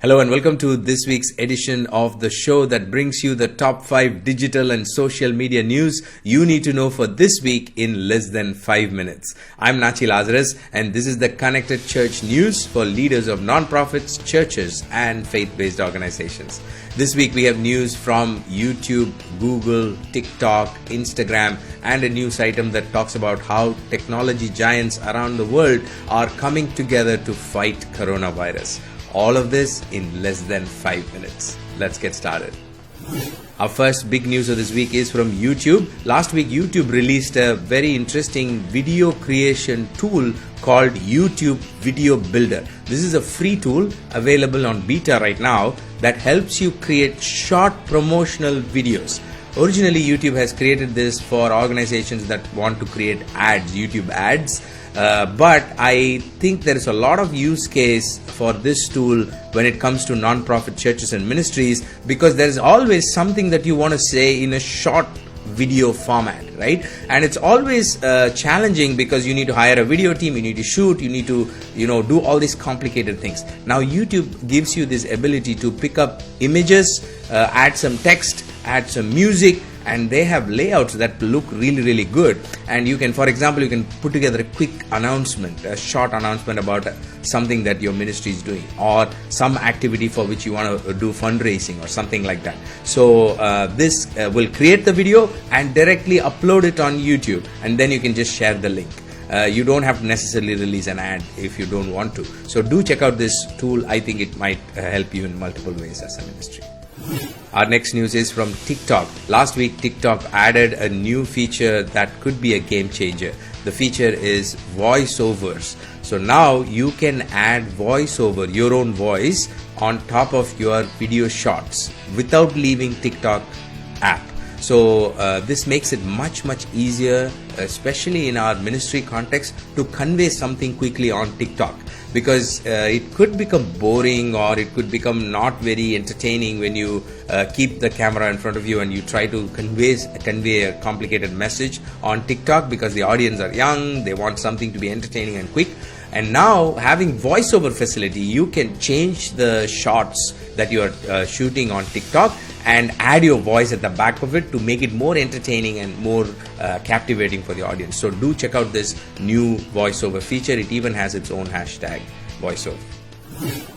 Hello and welcome to this week's edition of the show that brings you the top 5 digital and social media news you need to know for this week in less than 5 minutes. I'm Nachi Lazarus and this is the Connected Church News for leaders of nonprofits, churches and faith-based organizations. This week we have news from YouTube, Google, TikTok, Instagram and a news item that talks about how technology giants around the world are coming together to fight coronavirus. All of this in less than 5 minutes. Let's get started. Our first big news of this week is from YouTube. Last week, YouTube released a very interesting video creation tool called YouTube Video Builder. This is a free tool available on beta right now that helps you create short promotional videos. Originally, YouTube has created this for organizations that want to create ads, YouTube ads. But I think there is a lot of use case for this tool when it comes to nonprofit churches and ministries, because there is always something that you want to say in a short video format, right? And it's always challenging because you need to hire a video team, you need to shoot, you need to do all these complicated things. Now YouTube gives you this ability to pick up images, add some text, add some music, and they have layouts that look really good. And you can, for example, you can put together a quick announcement, a short announcement about something that your ministry is doing, or some activity for which you want to do fundraising or something like that. So this will create the video and directly upload it on YouTube, and then you can just share the link. You don't have to necessarily release an ad if you don't want to. So do check out this tool. I think it might help you in multiple ways as a ministry. Our next news is from TikTok. Last week, TikTok added a new feature that could be a game changer. The feature is voiceovers. So now you can add voiceover, your own voice, on top of your video shots without leaving TikTok app. So this makes it much easier, especially in our ministry context, to convey something quickly on TikTok. Because it could become boring, or it could become not very entertaining when you keep the camera in front of you and you try to convey a complicated message on TikTok, because the audience are young, they want something to be entertaining and quick. And now, having voiceover facility, you can change the shots that you are shooting on TikTok and add your voice at the back of it to make it more entertaining and more captivating for the audience. So do check out this new voiceover feature. It even has its own hashtag, voiceover.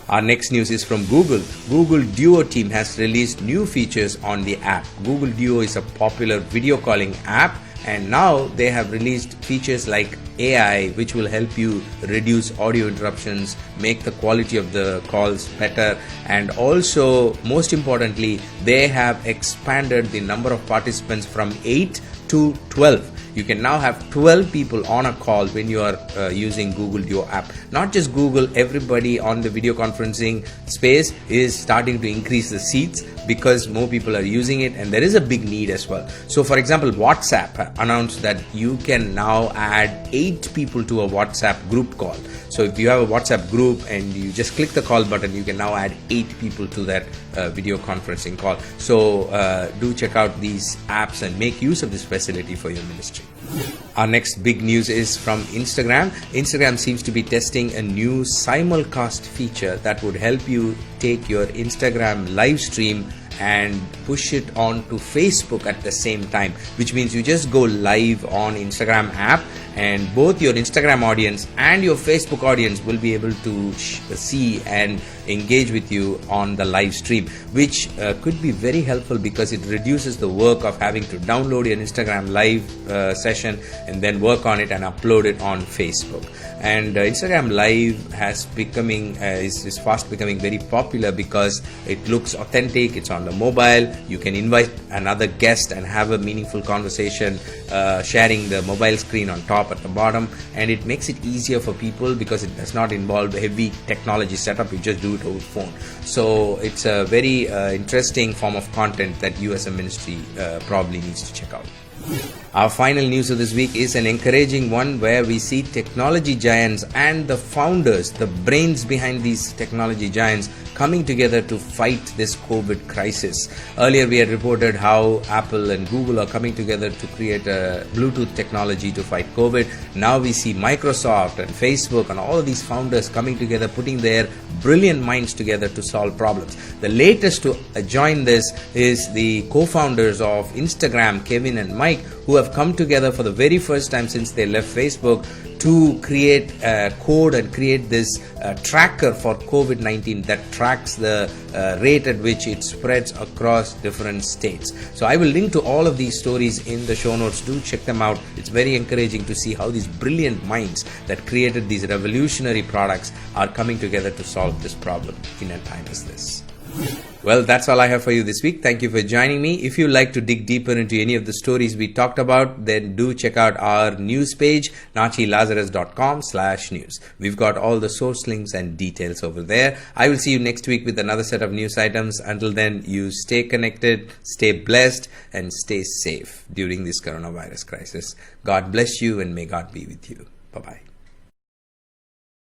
Our next news is from Google. Google Duo team has released new features on the app. Google Duo is a popular video calling app, and now they have released features like AI, which will help you reduce audio interruptions, make the quality of the calls better, and also, most importantly, they have expanded the number of participants from 8 to 12. You can now have 12 people on a call when you are using Google Duo app. Not just Google, everybody on the video conferencing space is starting to increase the seats because more people are using it, and there is a big need as well. So for example, WhatsApp announced that you can now add 8 people to a WhatsApp group call. So if you have a WhatsApp group and you just click the call button, you can now add 8 people to that video conferencing call. So do check out these apps and make use of this facility for your ministry. Our next big news is from Instagram. Instagram seems to be testing a new simulcast feature that would help you take your Instagram live stream and push it on to Facebook at the same time, which means you just go live on Instagram app, and both your Instagram audience and your Facebook audience will be able to see and engage with you on the live stream, which could be very helpful because it reduces the work of having to download your Instagram live session and then work on it and upload it on Facebook. And Instagram live is fast becoming very popular because it looks authentic, it's on the mobile, you can invite another guest and have a meaningful conversation, sharing the mobile screen on top at the bottom, and it makes it easier for people because it does not involve heavy technology setup. You just do it over phone. So it's a very interesting form of content that you as a ministry probably needs to check out. Our final news of this week is an encouraging one where we see technology giants and the founders, the brains behind these technology giants, coming together to fight this COVID crisis. Earlier we had reported how Apple and Google are coming together to create a Bluetooth technology to fight COVID. Now we see Microsoft and Facebook and all of these founders coming together, putting their brilliant minds together to solve problems. The latest to join this is the co-founders of Instagram, Kevin and Mike, who have come together for the very first time since they left Facebook to create code and create this tracker for COVID-19 that tracks the rate at which it spreads across different states. So I will link to all of these stories in the show notes. Do check them out. It's very encouraging to see how these brilliant minds that created these revolutionary products are coming together to solve this problem in a time as this. Well, that's all I have for you this week. Thank you for joining me. If you like to dig deeper into any of the stories we talked about, then do check out our news page, nachilazarus.com/news. We've got all the source links and details over there. I will see you next week with another set of news items. Until then, you stay connected, stay blessed, and stay safe during this coronavirus crisis. God bless you and may God be with you. Bye-bye.